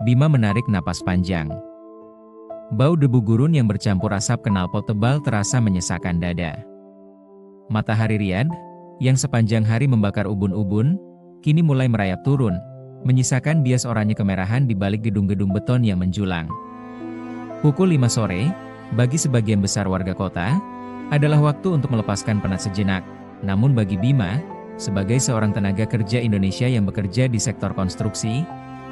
Bima menarik napas panjang. Bau debu gurun yang bercampur asap knalpot tebal terasa menyesakkan dada. Matahari Riyadh, yang sepanjang hari membakar ubun-ubun, kini mulai merayap turun, menyisakan bias oranye kemerahan di balik gedung-gedung beton yang menjulang. Pukul 5 sore, bagi sebagian besar warga kota, adalah waktu untuk melepaskan penat sejenak. Namun bagi Bima, sebagai seorang tenaga kerja Indonesia yang bekerja di sektor konstruksi,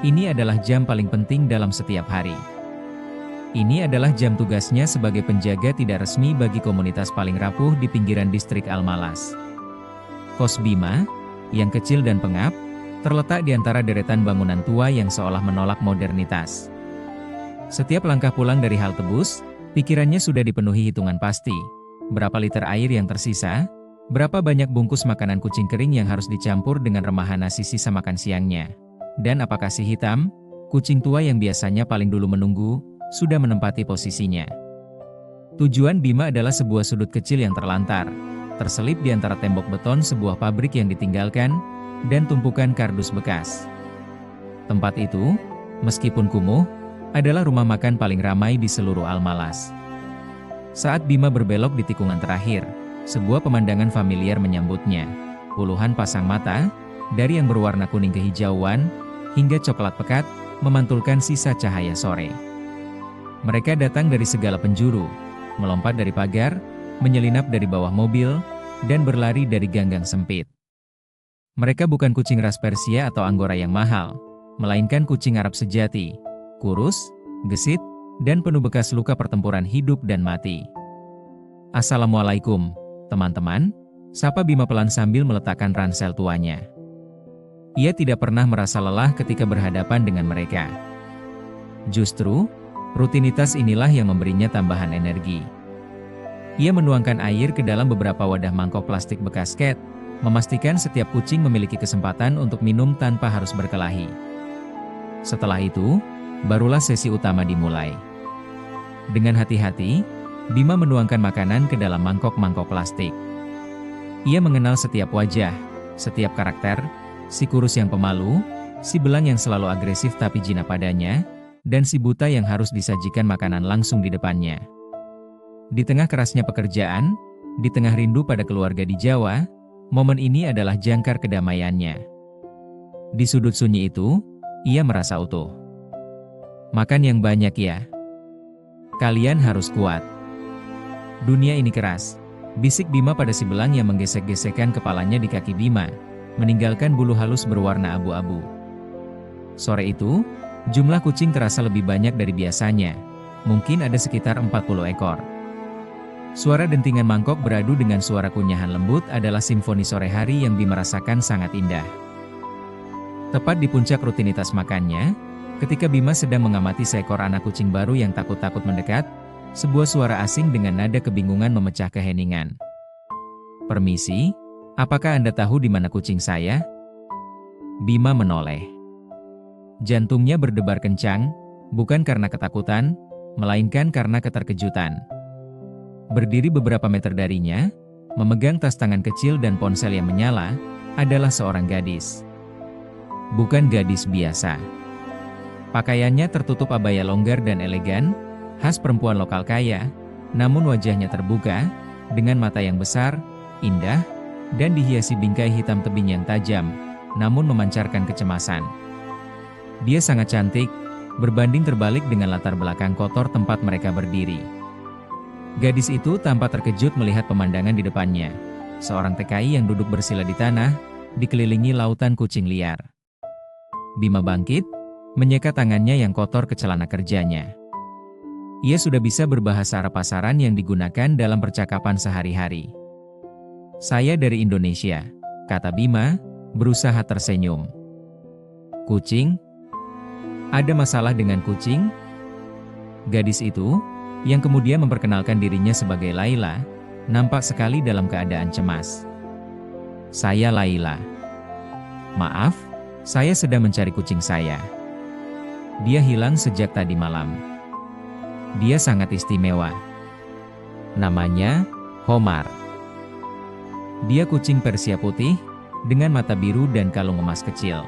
ini adalah jam paling penting dalam setiap hari. Ini adalah jam tugasnya sebagai penjaga tidak resmi bagi komunitas paling rapuh di pinggiran distrik Al-Malas. Kos Bima, yang kecil dan pengap, terletak di antara deretan bangunan tua yang seolah menolak modernitas. Setiap langkah pulang dari halte bus, pikirannya sudah dipenuhi hitungan pasti. Berapa liter air yang tersisa? Berapa banyak bungkus makanan kucing kering yang harus dicampur dengan remahan nasi sisa makan siangnya? Dan apakah si hitam, kucing tua yang biasanya paling dulu menunggu, sudah menempati posisinya? Tujuan Bima adalah sebuah sudut kecil yang terlantar, terselip di antara tembok beton sebuah pabrik yang ditinggalkan, dan tumpukan kardus bekas. Tempat itu, meskipun kumuh, adalah rumah makan paling ramai di seluruh Al-Malas. Saat Bima berbelok di tikungan terakhir, sebuah pemandangan familiar menyambutnya. Puluhan pasang mata, dari yang berwarna kuning kehijauan, hingga coklat pekat, memantulkan sisa cahaya sore. Mereka datang dari segala penjuru, melompat dari pagar, menyelinap dari bawah mobil, dan berlari dari ganggang sempit. Mereka bukan kucing ras Persia atau Anggora yang mahal, melainkan kucing Arab sejati, kurus, gesit, dan penuh bekas luka pertempuran hidup dan mati. "Assalamualaikum, teman-teman," sapa Bima pelan sambil meletakkan ransel tuanya. Ia tidak pernah merasa lelah ketika berhadapan dengan mereka. Justru, rutinitas inilah yang memberinya tambahan energi. Ia menuangkan air ke dalam beberapa wadah mangkok plastik bekas cat, memastikan setiap kucing memiliki kesempatan untuk minum tanpa harus berkelahi. Setelah itu, barulah sesi utama dimulai. Dengan hati-hati, Bima menuangkan makanan ke dalam mangkok-mangkok plastik. Ia mengenal setiap wajah, setiap karakter, si kurus yang pemalu, si belang yang selalu agresif tapi jinak padanya, dan si buta yang harus disajikan makanan langsung di depannya. Di tengah kerasnya pekerjaan, di tengah rindu pada keluarga di Jawa, momen ini adalah jangkar kedamaiannya. Di sudut sunyi itu, ia merasa utuh. "Makan yang banyak ya. Kalian harus kuat. Dunia ini keras," bisik Bima pada si belang yang menggesek-gesekkan kepalanya di kaki Bima, meninggalkan bulu halus berwarna abu-abu. Sore itu, jumlah kucing terasa lebih banyak dari biasanya, mungkin ada sekitar 40 ekor. Suara dentingan mangkok beradu dengan suara kunyahan lembut adalah simfoni sore hari yang Bima rasakan sangat indah. Tepat di puncak rutinitas makannya, ketika Bima sedang mengamati seekor anak kucing baru yang takut-takut mendekat, sebuah suara asing dengan nada kebingungan memecah keheningan. "Permisi, apakah Anda tahu di mana kucing saya?" Bima menoleh. Jantungnya berdebar kencang, bukan karena ketakutan, melainkan karena keterkejutan. Berdiri beberapa meter darinya, memegang tas tangan kecil dan ponsel yang menyala, adalah seorang gadis. Bukan gadis biasa. Pakaiannya tertutup abaya longgar dan elegan, khas perempuan lokal kaya, namun wajahnya terbuka, dengan mata yang besar, indah, dan dihiasi bingkai hitam tebing yang tajam, namun memancarkan kecemasan. Dia sangat cantik, berbanding terbalik dengan latar belakang kotor tempat mereka berdiri. Gadis itu tampak terkejut melihat pemandangan di depannya. Seorang TKI yang duduk bersila di tanah, dikelilingi lautan kucing liar. Bima bangkit, menyeka tangannya yang kotor ke celana kerjanya. Ia sudah bisa berbahasa Arab pasaran yang digunakan dalam percakapan sehari-hari. "Saya dari Indonesia," kata Bima, berusaha tersenyum. "Kucing? Ada masalah dengan kucing?" Gadis itu, yang kemudian memperkenalkan dirinya sebagai Laila, nampak sekali dalam keadaan cemas. "Saya Laila. Maaf, saya sedang mencari kucing saya. Dia hilang sejak tadi malam. Dia sangat istimewa. Namanya Homar. Dia kucing Persia putih, dengan mata biru dan kalung emas kecil."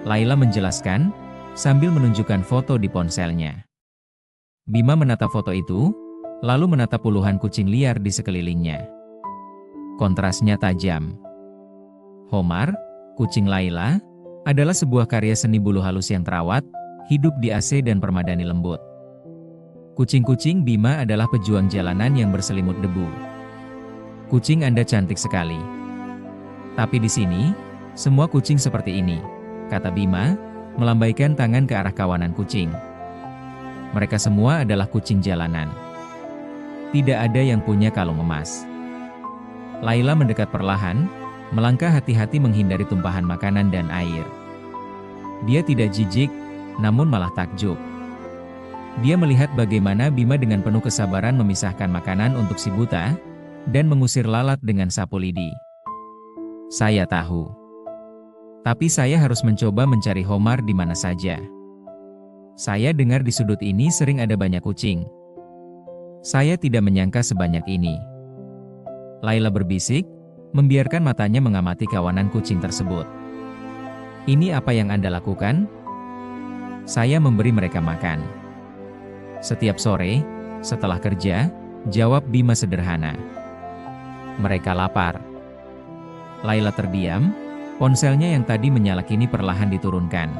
Laila menjelaskan, sambil menunjukkan foto di ponselnya. Bima menatap foto itu, lalu menatap puluhan kucing liar di sekelilingnya. Kontrasnya tajam. Homar, kucing Laila, adalah sebuah karya seni bulu halus yang terawat, hidup di AC dan permadani lembut. Kucing-kucing Bima adalah pejuang jalanan yang berselimut debu. Kucing Anda cantik sekali. Tapi di sini, semua kucing seperti ini, kata Bima, melambaikan tangan ke arah kawanan kucing. Mereka semua adalah kucing jalanan. Tidak ada yang punya kalung emas. Laila mendekat perlahan, melangkah hati-hati menghindari tumpahan makanan dan air. Dia tidak jijik, namun malah takjub. Dia melihat bagaimana Bima dengan penuh kesabaran memisahkan makanan untuk si buta, dan mengusir lalat dengan sapu lidi. Saya tahu. Tapi saya harus mencoba mencari Homar di mana saja. Saya dengar di sudut ini sering ada banyak kucing. Saya tidak menyangka sebanyak ini. Laila berbisik, membiarkan matanya mengamati kawanan kucing tersebut. Ini apa yang Anda lakukan? Saya memberi mereka makan. Setiap sore, setelah kerja, jawab Bima sederhana. Mereka lapar. Laila terdiam, ponselnya yang tadi menyala kini perlahan diturunkan.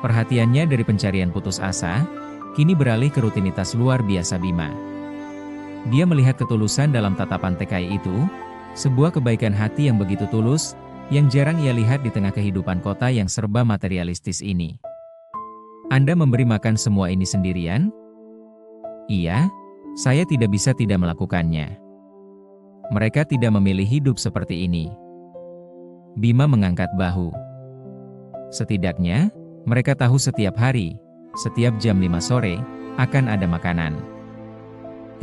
Perhatiannya dari pencarian putus asa, kini beralih ke rutinitas luar biasa Bima. Dia melihat ketulusan dalam tatapan TKI itu, sebuah kebaikan hati yang begitu tulus, yang jarang ia lihat di tengah kehidupan kota yang serba materialistis ini. Anda memberi makan semua ini sendirian? Iya, saya tidak bisa tidak melakukannya. Mereka tidak memilih hidup seperti ini. Bima mengangkat bahu. Setidaknya, mereka tahu setiap hari, setiap jam 5 sore, akan ada makanan.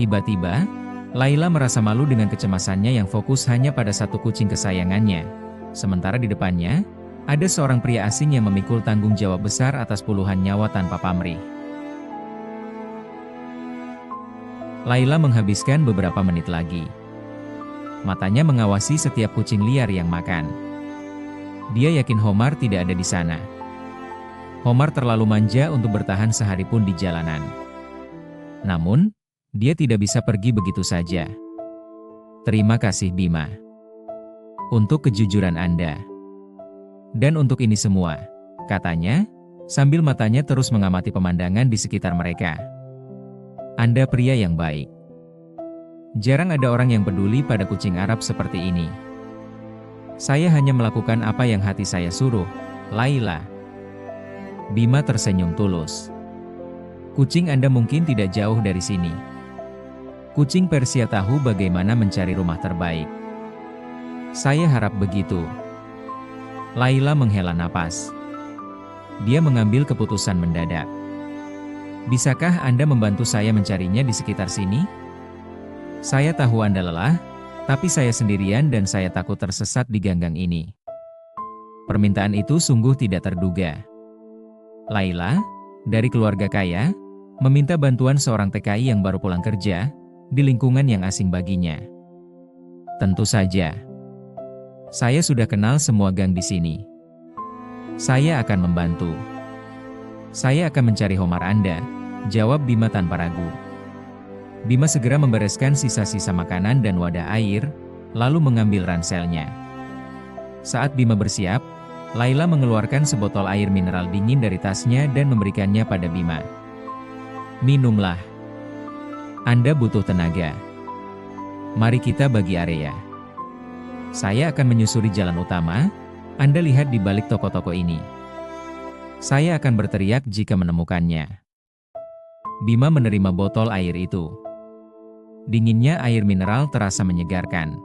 Tiba-tiba, Laila merasa malu dengan kecemasannya yang fokus hanya pada satu kucing kesayangannya. Sementara di depannya, ada seorang pria asing yang memikul tanggung jawab besar atas puluhan nyawa tanpa pamrih. Laila menghabiskan beberapa menit lagi. Matanya mengawasi setiap kucing liar yang makan. Dia yakin Homar tidak ada di sana. Homar terlalu manja untuk bertahan sehari pun di jalanan. Namun, dia tidak bisa pergi begitu saja. Terima kasih Bima. Untuk kejujuran Anda. Dan untuk ini semua, katanya, sambil matanya terus mengamati pemandangan di sekitar mereka. Anda pria yang baik. Jarang ada orang yang peduli pada kucing Arab seperti ini. Saya hanya melakukan apa yang hati saya suruh, Laila. Bima tersenyum tulus. Kucing Anda mungkin tidak jauh dari sini. Kucing Persia tahu bagaimana mencari rumah terbaik. Saya harap begitu. Laila menghela napas. Dia mengambil keputusan mendadak. Bisakah Anda membantu saya mencarinya di sekitar sini? Saya tahu Anda lelah, tapi saya sendirian dan saya takut tersesat di ganggang ini. Permintaan itu sungguh tidak terduga. Laila, dari keluarga kaya, meminta bantuan seorang TKI yang baru pulang kerja, di lingkungan yang asing baginya. Tentu saja. Saya sudah kenal semua gang di sini. Saya akan membantu. Saya akan mencari Homar Anda, jawab Bima tanpa ragu. Bima segera membereskan sisa-sisa makanan dan wadah air, lalu mengambil ranselnya. Saat Bima bersiap, Laila mengeluarkan sebotol air mineral dingin dari tasnya dan memberikannya pada Bima. Minumlah. Anda butuh tenaga. Mari kita bagi area. Saya akan menyusuri jalan utama, Anda lihat di balik toko-toko ini. Saya akan berteriak jika menemukannya. Bima menerima botol air itu. Dinginnya air mineral terasa menyegarkan.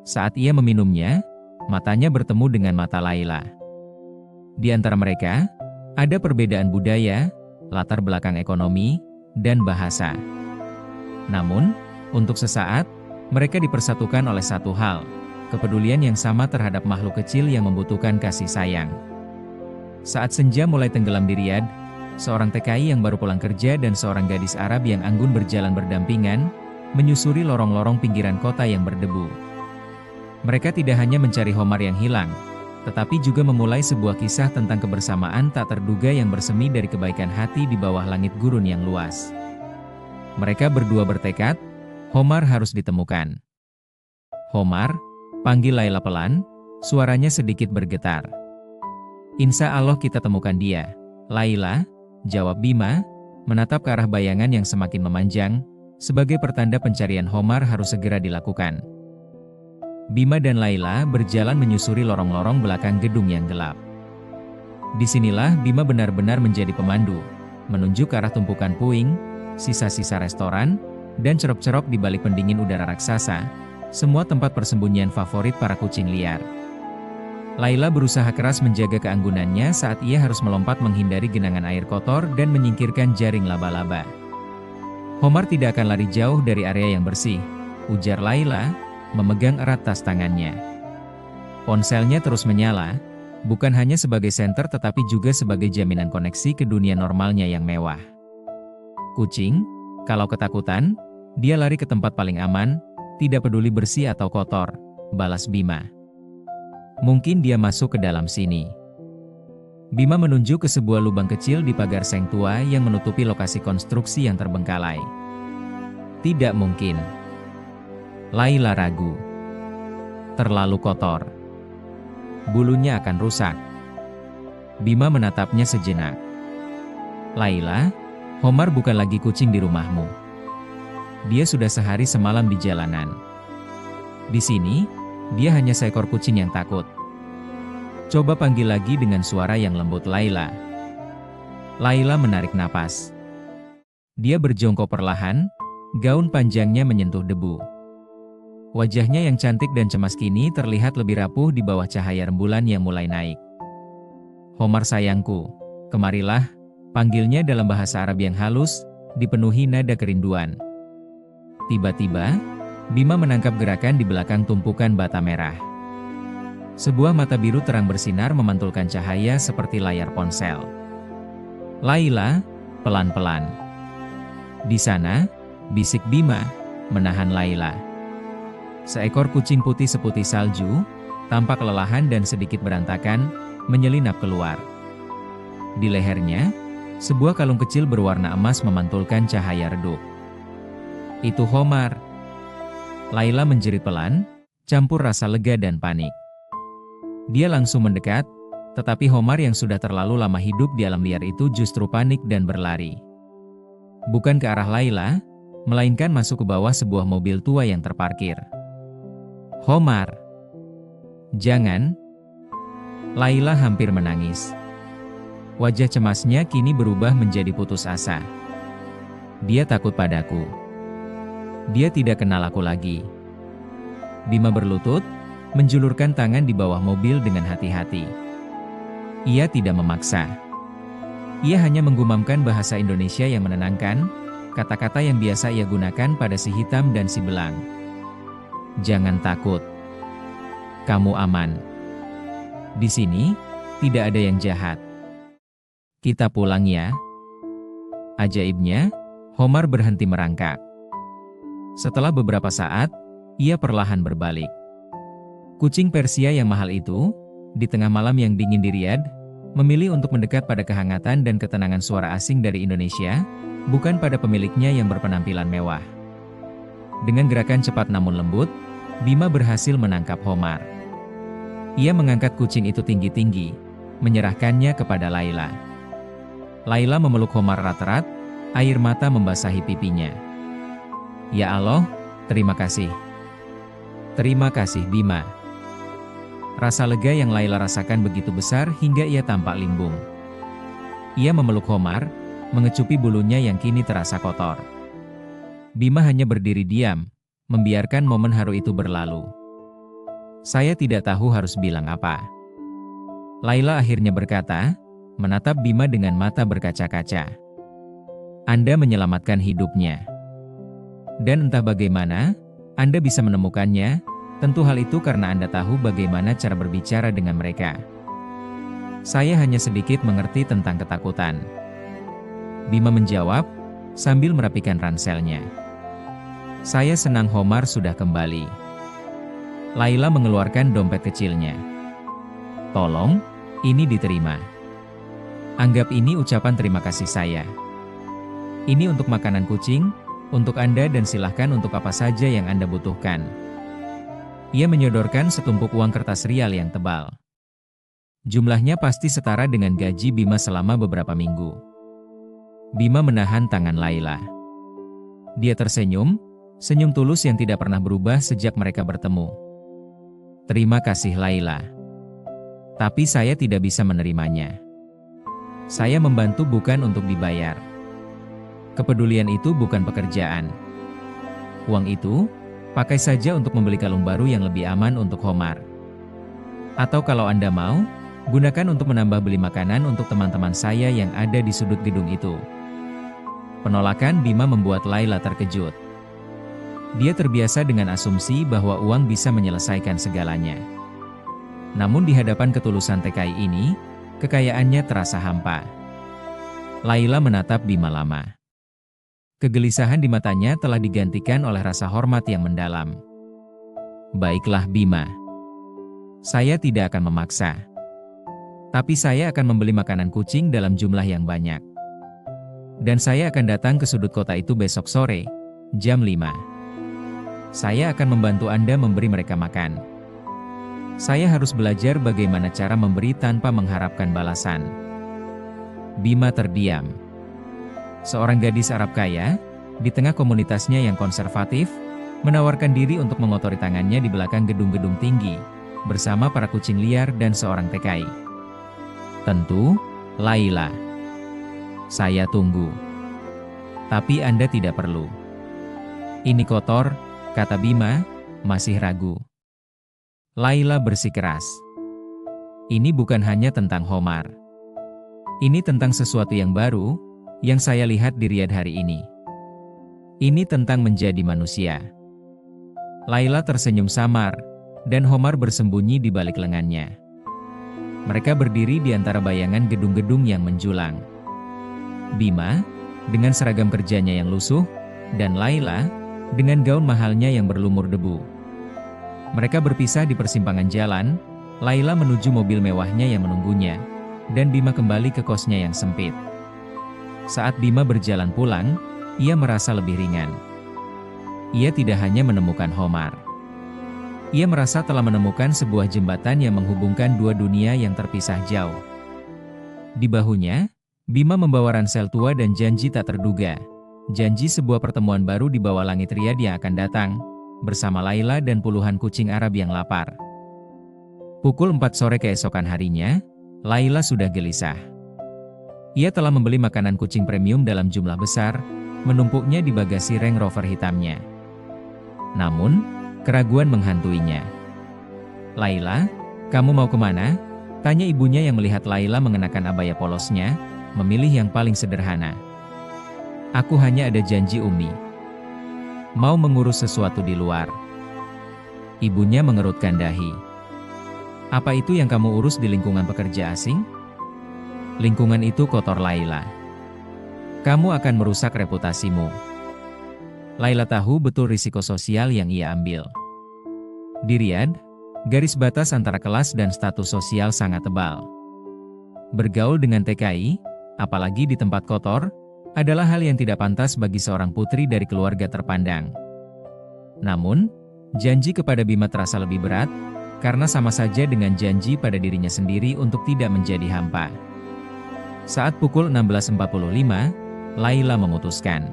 Saat ia meminumnya, matanya bertemu dengan mata Laila. Di antara mereka, ada perbedaan budaya, latar belakang ekonomi, dan bahasa. Namun, untuk sesaat, mereka dipersatukan oleh satu hal, kepedulian yang sama terhadap makhluk kecil yang membutuhkan kasih sayang. Saat senja mulai tenggelam di Riyadh, seorang TKI yang baru pulang kerja dan seorang gadis Arab yang anggun berjalan berdampingan, menyusuri lorong-lorong pinggiran kota yang berdebu. Mereka tidak hanya mencari Homar yang hilang, tetapi juga memulai sebuah kisah tentang kebersamaan tak terduga yang bersemi dari kebaikan hati di bawah langit gurun yang luas. Mereka berdua bertekad, Homar harus ditemukan. Homar, panggil Laila pelan, suaranya sedikit bergetar. Insya Allah kita temukan dia. Laila, jawab Bima, menatap ke arah bayangan yang semakin memanjang, sebagai pertanda pencarian Homar harus segera dilakukan. Bima dan Laila berjalan menyusuri lorong-lorong belakang gedung yang gelap. Disinilah Bima benar-benar menjadi pemandu, menunjuk ke arah tumpukan puing, sisa-sisa restoran, dan cerok-cerok di balik pendingin udara raksasa, semua tempat persembunyian favorit para kucing liar. Laila berusaha keras menjaga keanggunannya saat ia harus melompat menghindari genangan air kotor dan menyingkirkan jaring laba-laba. Homar tidak akan lari jauh dari area yang bersih, ujar Laila, memegang erat tas tangannya. Ponselnya terus menyala, bukan hanya sebagai senter tetapi juga sebagai jaminan koneksi ke dunia normalnya yang mewah. Kucing, kalau ketakutan, dia lari ke tempat paling aman, tidak peduli bersih atau kotor, balas Bima. Mungkin dia masuk ke dalam sini. Bima menunjuk ke sebuah lubang kecil di pagar seng tua yang menutupi lokasi konstruksi yang terbengkalai. Tidak mungkin. Laila ragu. Terlalu kotor. Bulunya akan rusak. Bima menatapnya sejenak. Laila, Homar bukan lagi kucing di rumahmu. Dia sudah sehari semalam di jalanan. Di sini, dia hanya seekor kucing yang takut. Coba panggil lagi dengan suara yang lembut Laila. Laila menarik napas. Dia berjongkok perlahan, gaun panjangnya menyentuh debu. Wajahnya yang cantik dan cemas kini terlihat lebih rapuh di bawah cahaya rembulan yang mulai naik. Homar sayangku, kemarilah, panggilnya dalam bahasa Arab yang halus, dipenuhi nada kerinduan. Tiba-tiba, Bima menangkap gerakan di belakang tumpukan bata merah. Sebuah mata biru terang bersinar memantulkan cahaya seperti layar ponsel. Laila, pelan-pelan. Di sana, bisik Bima, menahan Laila. Seekor kucing putih seputih salju, tampak kelelahan dan sedikit berantakan, menyelinap keluar. Di lehernya, sebuah kalung kecil berwarna emas memantulkan cahaya redup. Itu Homar. Laila menjerit pelan, campur rasa lega dan panik. Dia langsung mendekat, tetapi Homar yang sudah terlalu lama hidup di alam liar itu justru panik dan berlari. Bukan ke arah Laila, melainkan masuk ke bawah sebuah mobil tua yang terparkir. Homar! Jangan! Laila hampir menangis. Wajah cemasnya kini berubah menjadi putus asa. Dia takut padaku. Dia tidak kenal aku lagi. Bima berlutut, menjulurkan tangan di bawah mobil dengan hati-hati. Ia tidak memaksa. Ia hanya menggumamkan bahasa Indonesia yang menenangkan, kata-kata yang biasa ia gunakan pada si hitam dan si belang. Jangan takut. Kamu aman. Di sini, tidak ada yang jahat. Kita pulang ya. Ajaibnya, Homar berhenti merangkak. Setelah beberapa saat, ia perlahan berbalik. Kucing Persia yang mahal itu, di tengah malam yang dingin di Riyadh, memilih untuk mendekat pada kehangatan dan ketenangan suara asing dari Indonesia, bukan pada pemiliknya yang berpenampilan mewah. Dengan gerakan cepat namun lembut, Bima berhasil menangkap Homar. Ia mengangkat kucing itu tinggi-tinggi, menyerahkannya kepada Laila. Laila memeluk Homar erat-erat, air mata membasahi pipinya. Ya Allah, terima kasih. Terima kasih Bima. Rasa lega yang Laila rasakan begitu besar hingga ia tampak limbung. Ia memeluk Homar, mengecupi bulunya yang kini terasa kotor. Bima hanya berdiri diam, membiarkan momen haru itu berlalu. Saya tidak tahu harus bilang apa. Laila akhirnya berkata, menatap Bima dengan mata berkaca-kaca. Anda menyelamatkan hidupnya. Dan entah bagaimana, Anda bisa menemukannya, tentu hal itu karena Anda tahu bagaimana cara berbicara dengan mereka. Saya hanya sedikit mengerti tentang ketakutan. Bima menjawab, sambil merapikan ranselnya. Saya senang Homar sudah kembali. Laila mengeluarkan dompet kecilnya. Tolong, ini diterima. Anggap ini ucapan terima kasih saya. Ini untuk makanan kucing, untuk Anda dan silahkan untuk apa saja yang Anda butuhkan. Ia menyodorkan setumpuk uang kertas rial yang tebal. Jumlahnya pasti setara dengan gaji Bima selama beberapa minggu. Bima menahan tangan Laila. Dia tersenyum, senyum tulus yang tidak pernah berubah sejak mereka bertemu. Terima kasih Laila. Tapi saya tidak bisa menerimanya. Saya membantu bukan untuk dibayar. Kepedulian itu bukan pekerjaan. Uang itu, pakai saja untuk membeli kalung baru yang lebih aman untuk Homar. Atau kalau Anda mau, gunakan untuk menambah beli makanan untuk teman-teman saya yang ada di sudut gedung itu. Penolakan Bima membuat Laila terkejut. Dia terbiasa dengan asumsi bahwa uang bisa menyelesaikan segalanya. Namun di hadapan ketulusan TKI ini, kekayaannya terasa hampa. Laila menatap Bima lama. Kegelisahan di matanya telah digantikan oleh rasa hormat yang mendalam. Baiklah Bima. Saya tidak akan memaksa. Tapi saya akan membeli makanan kucing dalam jumlah yang banyak. Dan saya akan datang ke sudut kota itu besok sore, jam 5. Saya akan membantu Anda memberi mereka makan. Saya harus belajar bagaimana cara memberi tanpa mengharapkan balasan. Bima terdiam. Seorang gadis Arab kaya, di tengah komunitasnya yang konservatif, menawarkan diri untuk mengotori tangannya di belakang gedung-gedung tinggi, bersama para kucing liar dan seorang TKI. Tentu, Laila. Saya tunggu. Tapi Anda tidak perlu. Ini kotor, kata Bima, masih ragu. Laila bersikeras. Ini bukan hanya tentang Homar. Ini tentang sesuatu yang baru, yang saya lihat di Riyadh hari ini. Ini tentang menjadi manusia. Laila tersenyum samar, dan Homar bersembunyi di balik lengannya. Mereka berdiri di antara bayangan gedung-gedung yang menjulang. Bima, dengan seragam kerjanya yang lusuh, dan Laila, dengan gaun mahalnya yang berlumur debu. Mereka berpisah di persimpangan jalan, Laila menuju mobil mewahnya yang menunggunya, dan Bima kembali ke kosnya yang sempit. Saat Bima berjalan pulang, ia merasa lebih ringan. Ia tidak hanya menemukan Homar. Ia merasa telah menemukan sebuah jembatan yang menghubungkan dua dunia yang terpisah jauh. Di bahunya, Bima membawa ransel tua dan janji tak terduga. Janji sebuah pertemuan baru di bawah langit Riyadh yang akan datang, bersama Laila dan puluhan kucing Arab yang lapar. Pukul 4 sore keesokan harinya, Laila sudah gelisah. Ia telah membeli makanan kucing premium dalam jumlah besar, menumpuknya di bagasi Range Rover hitamnya. Namun, keraguan menghantuinya. Laila, kamu mau kemana? Tanya ibunya yang melihat Laila mengenakan abaya polosnya, memilih yang paling sederhana. Aku hanya ada janji Umi. Mau mengurus sesuatu di luar. Ibunya mengerutkan dahi. Apa itu yang kamu urus di lingkungan pekerja asing? Lingkungan itu kotor Laila. Kamu akan merusak reputasimu. Laila tahu betul risiko sosial yang ia ambil. Di Riyadh, garis batas antara kelas dan status sosial sangat tebal. Bergaul dengan TKI, apalagi di tempat kotor, adalah hal yang tidak pantas bagi seorang putri dari keluarga terpandang. Namun, janji kepada Bima terasa lebih berat, karena sama saja dengan janji pada dirinya sendiri untuk tidak menjadi hampa. Saat pukul 16.45, Laila memutuskan.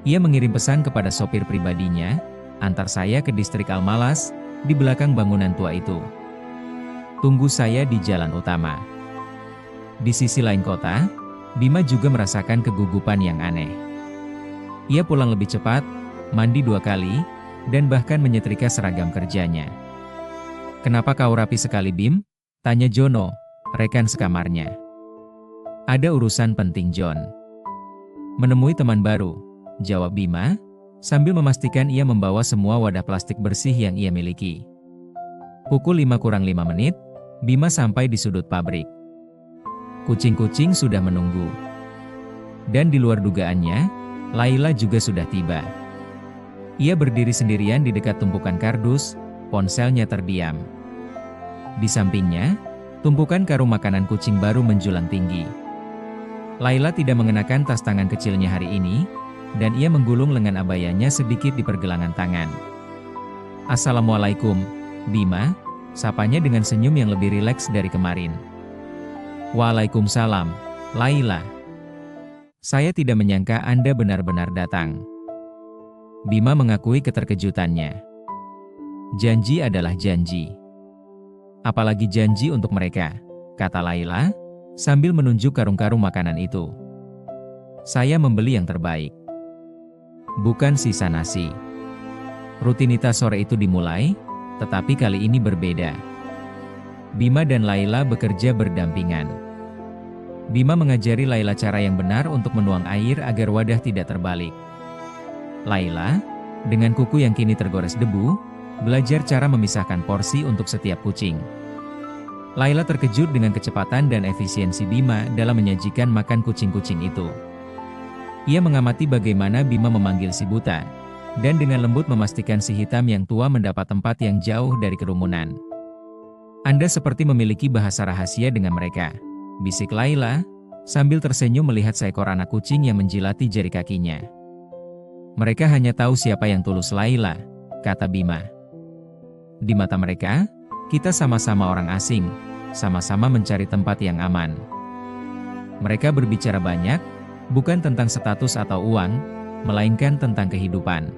Ia mengirim pesan kepada sopir pribadinya, antar saya ke distrik Al-Malas, di belakang bangunan tua itu. Tunggu saya di jalan utama. Di sisi lain kota, Bima juga merasakan kegugupan yang aneh. Ia pulang lebih cepat, mandi 2 kali, dan bahkan menyetrika seragam kerjanya. Kenapa kau rapi sekali Bim? Tanya Jono, rekan sekamarnya. Ada urusan penting John. Menemui teman baru, jawab Bima, sambil memastikan ia membawa semua wadah plastik bersih yang ia miliki. Pukul 5:05, Bima sampai di sudut pabrik. Kucing-kucing sudah menunggu. Dan di luar dugaannya, Laila juga sudah tiba. Ia berdiri sendirian di dekat tumpukan kardus, ponselnya terdiam. Di sampingnya, Tumpukan karung makanan kucing baru menjulang tinggi. Laila tidak mengenakan tas tangan kecilnya hari ini, dan ia menggulung lengan abayanya sedikit di pergelangan tangan. "Assalamualaikum, Bima," sapanya dengan senyum yang lebih rileks dari kemarin. "Waalaikumsalam, Laila. Saya tidak menyangka Anda benar-benar datang." Bima mengakui keterkejutannya. Janji adalah janji. "Apalagi janji untuk mereka," kata Laila, sambil menunjuk karung-karung makanan itu. "Saya membeli yang terbaik. Bukan sisa nasi." Rutinitas sore itu dimulai, tetapi kali ini berbeda. Bima dan Laila bekerja berdampingan. Bima mengajari Laila cara yang benar untuk menuang air agar wadah tidak terbalik. Laila, dengan kuku yang kini tergores debu, belajar cara memisahkan porsi untuk setiap kucing. Laila terkejut dengan kecepatan dan efisiensi Bima dalam menyajikan makan kucing-kucing itu. Ia mengamati bagaimana Bima memanggil si buta, dan dengan lembut memastikan si hitam yang tua mendapat tempat yang jauh dari kerumunan. "Anda seperti memiliki bahasa rahasia dengan mereka," bisik Laila, sambil tersenyum melihat seekor anak kucing yang menjilati jari kakinya. "Mereka hanya tahu siapa yang tulus, Laila," kata Bima. "Di mata mereka, kita sama-sama orang asing, sama-sama mencari tempat yang aman." Mereka berbicara banyak, bukan tentang status atau uang, melainkan tentang kehidupan.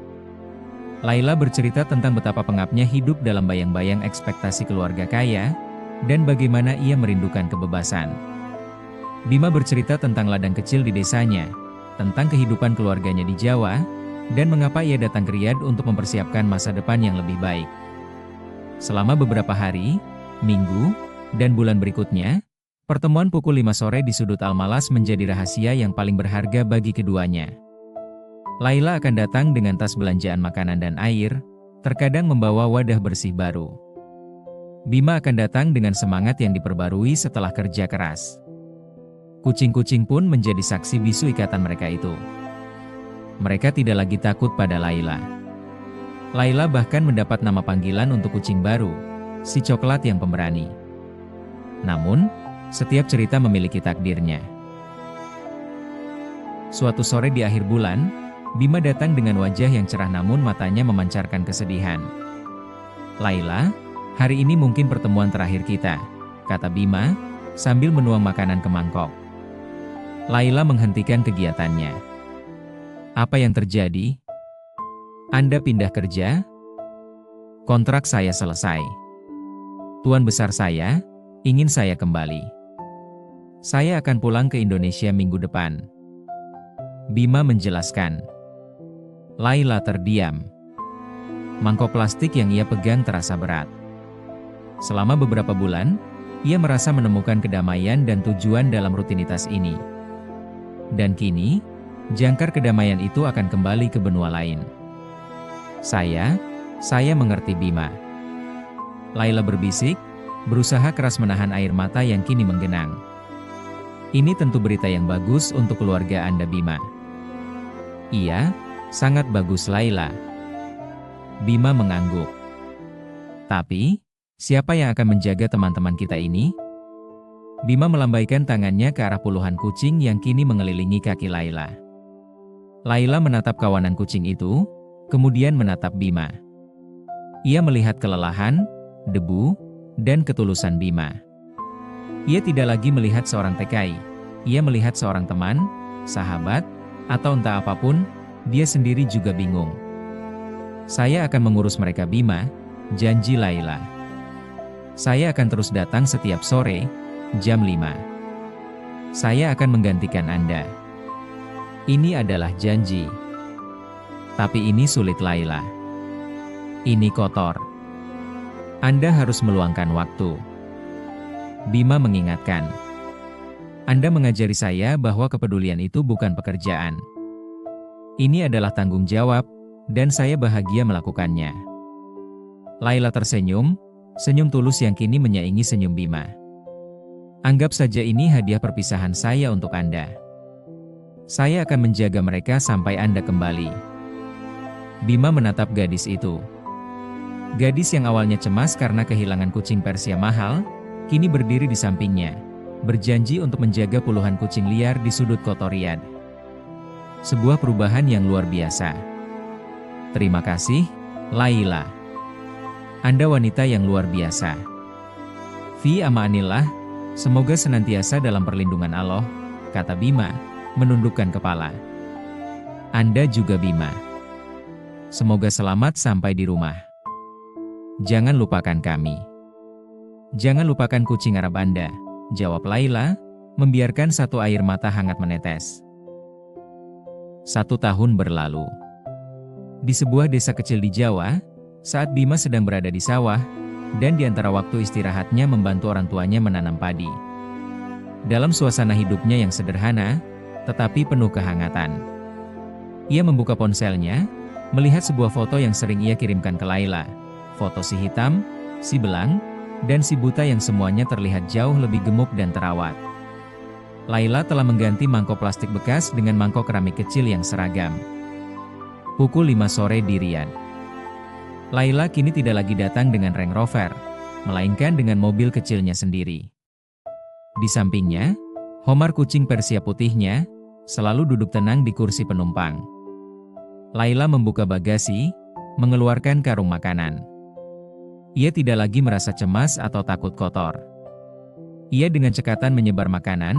Laila bercerita tentang betapa pengapnya hidup dalam bayang-bayang ekspektasi keluarga kaya, dan bagaimana ia merindukan kebebasan. Bima bercerita tentang ladang kecil di desanya, tentang kehidupan keluarganya di Jawa, dan mengapa ia datang ke Riyadh untuk mempersiapkan masa depan yang lebih baik. Selama beberapa hari, minggu, dan bulan berikutnya, pertemuan pukul 5 sore di sudut Al-Malas menjadi rahasia yang paling berharga bagi keduanya. Laila akan datang dengan tas belanjaan makanan dan air, terkadang membawa wadah bersih baru. Bima akan datang dengan semangat yang diperbarui setelah kerja keras. Kucing-kucing pun menjadi saksi bisu ikatan mereka itu. Mereka tidak lagi takut pada Laila. Laila bahkan mendapat nama panggilan untuk kucing baru, si coklat yang pemberani. Namun, setiap cerita memiliki takdirnya. Suatu sore di akhir bulan, Bima datang dengan wajah yang cerah namun matanya memancarkan kesedihan. "Laila, hari ini mungkin pertemuan terakhir kita," kata Bima, sambil menuang makanan ke mangkok. Laila menghentikan kegiatannya. "Apa yang terjadi? Anda pindah kerja? Kontrak saya selesai. Tuan besar saya ingin saya kembali. Saya akan pulang ke Indonesia minggu depan." Bima menjelaskan. Laila terdiam. Mangkok plastik yang ia pegang terasa berat. Selama beberapa bulan, ia merasa menemukan kedamaian dan tujuan dalam rutinitas ini. Dan kini, jangkar kedamaian itu akan kembali ke benua lain. Saya mengerti, Bima." Laila berbisik, berusaha keras menahan air mata yang kini menggenang. "Ini tentu berita yang bagus untuk keluarga Anda, Bima." "Iya, sangat bagus, Laila." Bima mengangguk. "Tapi, siapa yang akan menjaga teman-teman kita ini?" Bima melambaikan tangannya ke arah puluhan kucing yang kini mengelilingi kaki Laila. Laila menatap kawanan kucing itu, kemudian menatap Bima. Ia melihat kelelahan, debu, dan ketulusan Bima. Ia tidak lagi melihat seorang TKI, ia melihat seorang teman, sahabat, atau entah apapun, dia sendiri juga bingung. "Saya akan mengurus mereka, Bima," janji Laila. "Saya akan terus datang setiap sore, jam 5. Saya akan menggantikan Anda. Ini adalah janji." "Tapi ini sulit, Laila. Ini kotor. Anda harus meluangkan waktu." Bima mengingatkan. "Anda mengajari saya bahwa kepedulian itu bukan pekerjaan. Ini adalah tanggung jawab, dan saya bahagia melakukannya." Laila tersenyum, senyum tulus yang kini menyaingi senyum Bima. "Anggap saja ini hadiah perpisahan saya untuk Anda. Saya akan menjaga mereka sampai Anda kembali." Bima menatap gadis itu. Gadis yang awalnya cemas karena kehilangan kucing Persia mahal, kini berdiri di sampingnya, berjanji untuk menjaga puluhan kucing liar di sudut kota Riyadh. Sebuah perubahan yang luar biasa. Terima kasih, Laila. Anda wanita yang luar biasa. Fi amaanillah, semoga senantiasa dalam perlindungan Allah, kata Bima, menundukkan kepala. Anda juga Bima. Semoga selamat sampai di rumah. Jangan lupakan kami. Jangan lupakan kucing Arab Anda, jawab Laila, membiarkan satu air mata hangat menetes. 1 tahun berlalu. Di sebuah desa kecil di Jawa, saat Bima sedang berada di sawah, dan di antara waktu istirahatnya membantu orang tuanya menanam padi. Dalam suasana hidupnya yang sederhana, tetapi penuh kehangatan. Ia membuka ponselnya, melihat sebuah foto yang sering ia kirimkan ke Laila. Foto si hitam, si belang, dan si buta yang semuanya terlihat jauh lebih gemuk dan terawat. Laila telah mengganti mangkok plastik bekas dengan mangkok keramik kecil yang seragam. Pukul 5 sore di Riyadh. Laila kini tidak lagi datang dengan Range Rover, melainkan dengan mobil kecilnya sendiri. Di sampingnya, Homar kucing Persia putihnya, selalu duduk tenang di kursi penumpang. Laila membuka bagasi, mengeluarkan karung makanan. Ia tidak lagi merasa cemas atau takut kotor. Ia dengan cekatan menyebar makanan,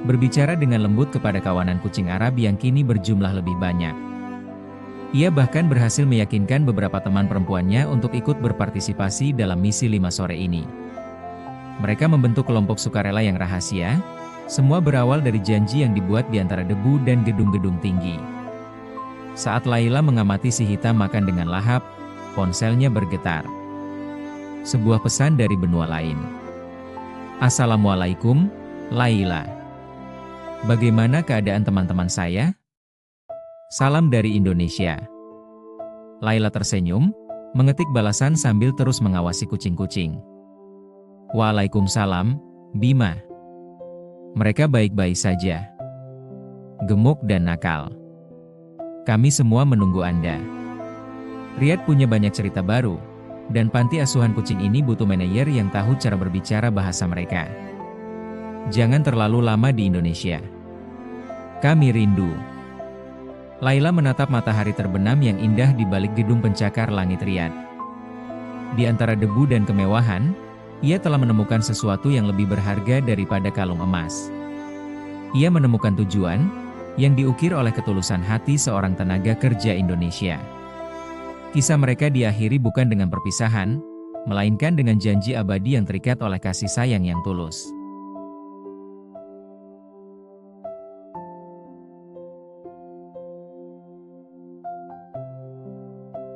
berbicara dengan lembut kepada kawanan kucing Arab yang kini berjumlah lebih banyak. Ia bahkan berhasil meyakinkan beberapa teman perempuannya untuk ikut berpartisipasi dalam misi 5 sore ini. Mereka membentuk kelompok sukarela yang rahasia, semua berawal dari janji yang dibuat di antara debu dan gedung-gedung tinggi. Saat Laila mengamati si hitam makan dengan lahap, ponselnya bergetar. Sebuah pesan dari benua lain. Assalamualaikum, Laila. Bagaimana keadaan teman-teman saya? Salam dari Indonesia. Laila tersenyum, mengetik balasan sambil terus mengawasi kucing-kucing. Waalaikumsalam, Bima. Mereka baik-baik saja. Gemuk dan nakal. Kami semua menunggu Anda. Riyadh punya banyak cerita baru, dan panti asuhan kucing ini butuh manajer yang tahu cara berbicara bahasa mereka. Jangan terlalu lama di Indonesia. Kami rindu. Laila menatap matahari terbenam yang indah di balik gedung pencakar langit Riyadh. Di antara debu dan kemewahan, ia telah menemukan sesuatu yang lebih berharga daripada kalung emas. Ia menemukan tujuan yang diukir oleh ketulusan hati seorang tenaga kerja Indonesia. Kisah mereka diakhiri bukan dengan perpisahan, melainkan dengan janji abadi yang terikat oleh kasih sayang yang tulus.